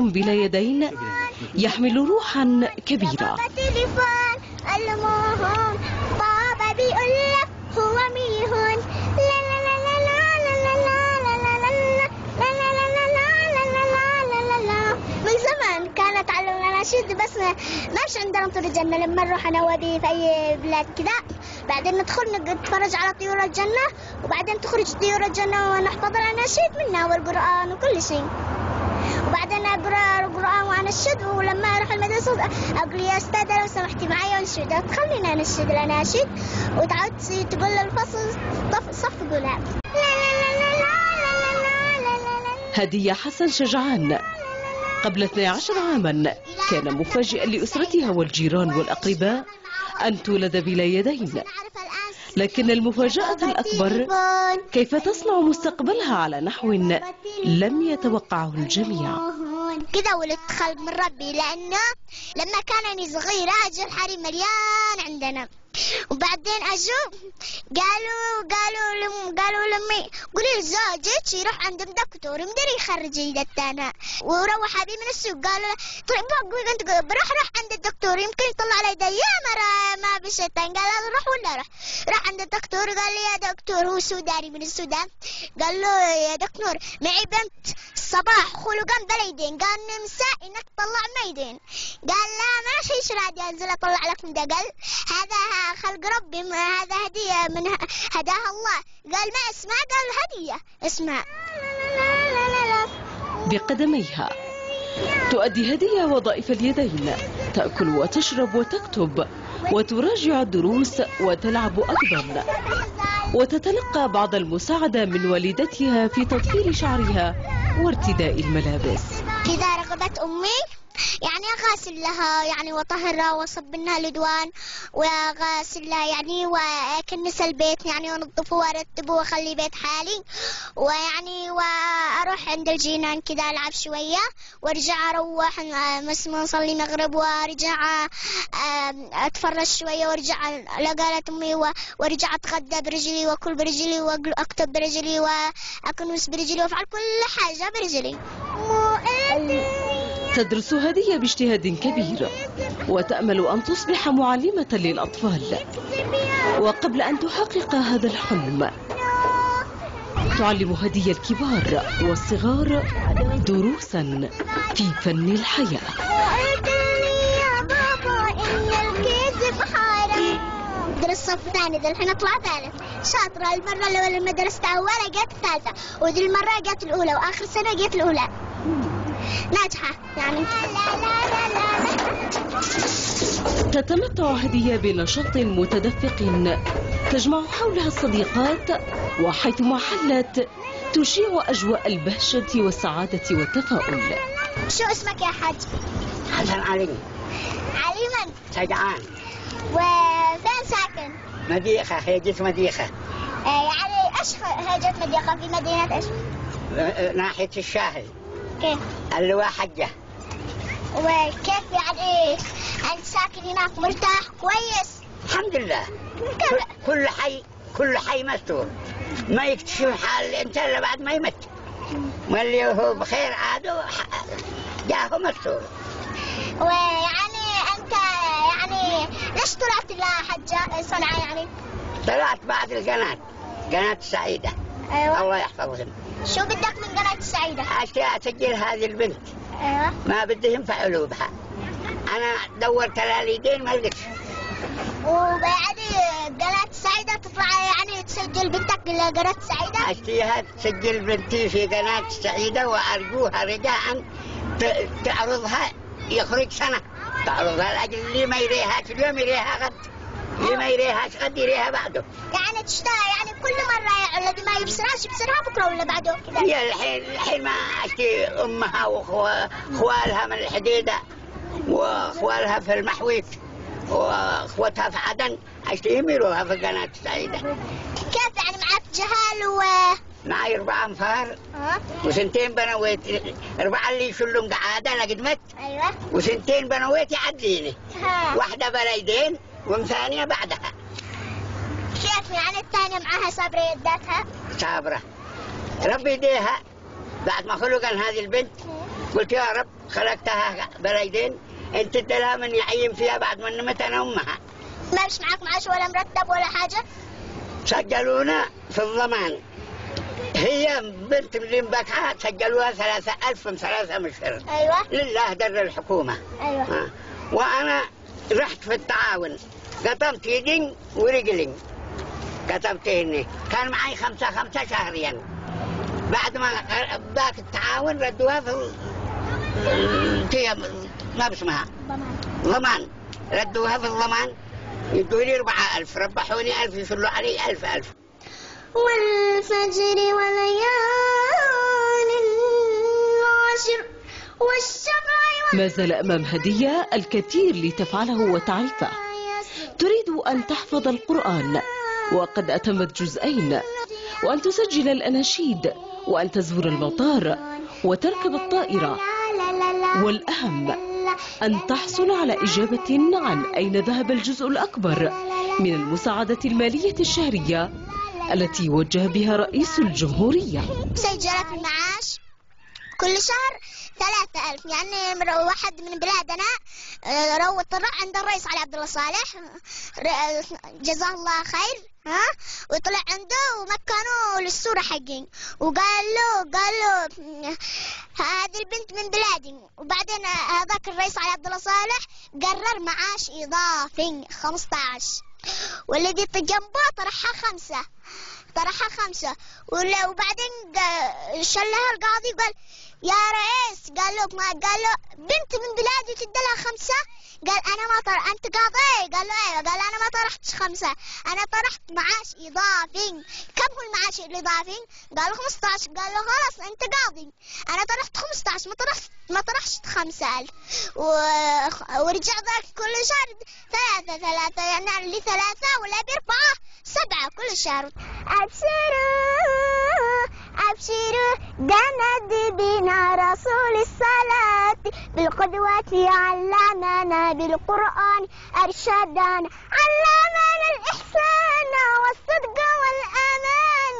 بلا يدين يحمل روحا كبيرة. تليفون المهم بابا بيقول لك هو ميهون لا لا لا لا لا لا لا لا لا لا لا لا. من زمان كانت تعلمنا الأناشيد بس ماش عندنا طيور الجنة. لما نروح أنا وأبي في أي بلاد كذا بعدين ندخل نتفرج على طيور الجنة وبعدين تخرج طيور الجنة ونحفظ الأناشيد منها والقرآن وكل شيء. وبعدين أقرأ القرآن وأنشد ولما أروح المدرسة أقول يا أستاذة لو سمحتي معي أنشد تخليني أنشد الأناشيد وتعود تقول للفصل صف قولها. هدية حسن شجعان قبل 12 عاما كان مفاجئا لأسرتها والجيران والأقرباء أن تولد بلا يدين، لكن المفاجأة الأكبر كيف تصنع مستقبلها على نحو لم يتوقعه الجميع. كذا ولدت خلق من ربي، لأنه لما كانني صغيرة أجو الحريم مليان عندنا، وبعدين أجو قالوا لأمي قولي لزوجك يروح عند دكتور يقدر يخرج يدتنا. وروح أبي من السوق قال طيب بروح عند الدكتور يمكن يطلع علي يدي ما بشيطان. قال روح ولا راح عند الدكتور قال لي يا دكتور هو سوداني من السودان. قال له يا دكتور معي بنت صباح خلقا بلا يدين. قال نمسا انك تطلع ما يدين. قال لا ما شيء شرادي انزل اطلع لك من دقل هذا خلق ربي هذا هدية من هداها الله. قال ما اسمها قال هدية اسمها. بقدميها تؤدي هدية وظائف اليدين، تأكل وتشرب وتكتب وتراجع الدروس وتلعب أيضا، وتتلقى بعض المساعدة من والدتها في تطفيل شعرها وارتداء الملابس. إذا رغبت أمي يعني أغاسل لها يعني وطهرها وصب لها الأدوان وأغاسل لها يعني وأكنس البيت يعني وأنظفه وأرتبه وأخلي بيت حالي، ويعني وأروح عند الجيران كذا ألعب شوية وأرجع أروح نصلي مغرب وأرجع أتفرج شوية وأرجع لقالت أمي وأرجع أتغدى برجلي وأكل برجلي وأكتب برجلي وأكنس برجلي وأفعل كل حاجة برجلي. تدرس هدية باجتهاد كبير وتأمل أن تصبح معلمة للأطفال، وقبل أن تحقق هذا الحلم تعلم هدية الكبار والصغار دروسا في فن الحياة. درس صف ثاني ذا الحين اطلع ثالث شاطرة. المرة الأولى لما درست أولى جت الثالثة وذي المرة جت الأولى وآخر سنة جت الأولى ناجحة يعني. تتمتع هدية بنشاط متدفق تجمع حولها الصديقات، وحيثما حلت تشيع أجواء البهجة والسعادة والتفاؤل. شو اسمك يا حاج؟ حسن علي. علي من؟ شجعان. وفين ساكن؟ مديخة، هيجة مديخة. يعني ايش هيجة مديخة في مدينة ايش؟ ناحية الشاهي. كيف؟ اللواء حجة. وكيف يعني أنت ساكن هناك مرتاح كويس؟ الحمد لله. كل حي مستور، ما يكتشف حال الإنسان إلا بعد ما يمت، واللي هو بخير عاده جاهه مستور. ويعني أنت يعني ليش طلعت لحجة صنعاء يعني؟ طلعت بعد قناة السعيدة. أيوة. الله يحفظهم. شو بدك من قناة السعيدة؟ عشان أسجل هذه البنت. أيوة. ما بدي ينفع قلوبها. أنا دورت لاليدين ما لقيتش. ويعني قناة السعيدة تطلع يعني تسجل بنتك لقناة السعيدة؟ أشتيها تسجل بنتي في قناة السعيدة وأرجوها رجاء تعرضها يخرج سنة تعرضها لأجل اللي ما يريهاش اليوم يريها غد، اللي ما يريهاش غد يريها بعده. يعني تشتغل يعني كل مرة الذي ما يبصرهاش يبصرها بكرة ولا بعده كذا؟ هي الحين ما أشتي أمها وأخوالها من الحديدة وأخوالها في المحويت وأخوتها في عدن أشتي يميروها في قناة السعيدة. كيف يعني معك جهال معي 4 أنفار وسنتين بنويت 4 اللي يشلون قعادة لقدمت. أيوة. وسنتين بنويت يعديني. واحدة بليدين وثانية بعدها. كيف يعني الثانية معها صابرة يداتها؟ صابرة ربي يديها بعد ما خلقن هذه البنت قلت يا رب خلقتها بلدين انت تدلها من يعين فيها بعد ما نمت انا امها. ما مش معاك معاش ولا مرتب ولا حاجة؟ سجلونا في الضمان، هي بنت اللي مبكحة سجلوها 3000 من 3 أشهر. ايوه لله در الحكومة. ايوه. وانا رحت في التعاون قطمت يدي ورجلي، كتبت هني كان معي 5 شهريا. بعد ما ذاك التعاون ردوها في ما باسمها ضمان، ردوها في الضمان يدوا لي 4000، ربحوني 1000 يشلوا علي 1000. والفجر وليال العشر والشفع. ما زال أمام هدية الكثير لتفعله وتعرفه. تريد أن تحفظ القرآن وقد أتمت جزئين، وأن تسجل الأناشيد، وأن تزور المطار وتركب الطائرة، والأهم أن تحصل على إجابة عن أين ذهب الجزء الأكبر من المساعدة المالية الشهرية التي وجه بها رئيس الجمهورية. سجلت المعاش كل شهر 3000، يعني واحد من بلادنا روت الرع عند الرئيس علي عبد الله صالح جزاه الله خير، وطلع عنده ومكنوه للصورة حقين، وقال له هذه البنت من بلادي. وبعدين هذاك الرئيس علي عبد الله صالح قرر معاش إضافي 15، والذي جنبه طرحها 5. وبعدين شلها القاضي قال يا رئيس، قال له بنت من بلادي تدلها 5. قال أنا ما طرح، أنت قاضي؟ قال له أيوة. قال أنا ما طرحتش 5، أنا طرحت معاش إضافي. كم هو المعاش الإضافي؟ قال له 15. قال له خلاص أنت قاضي، أنا طرحت 15 ما طرحت 5000. ورجع ذاك كل شهر 3، يعني اللي 3 ولا ب4 7 كل شهر. أبشروا جند بنا رسول الصلاة، بالقدوة علمنا بالقرآن أرشدنا، علمنا الإحسان والصدق والأمان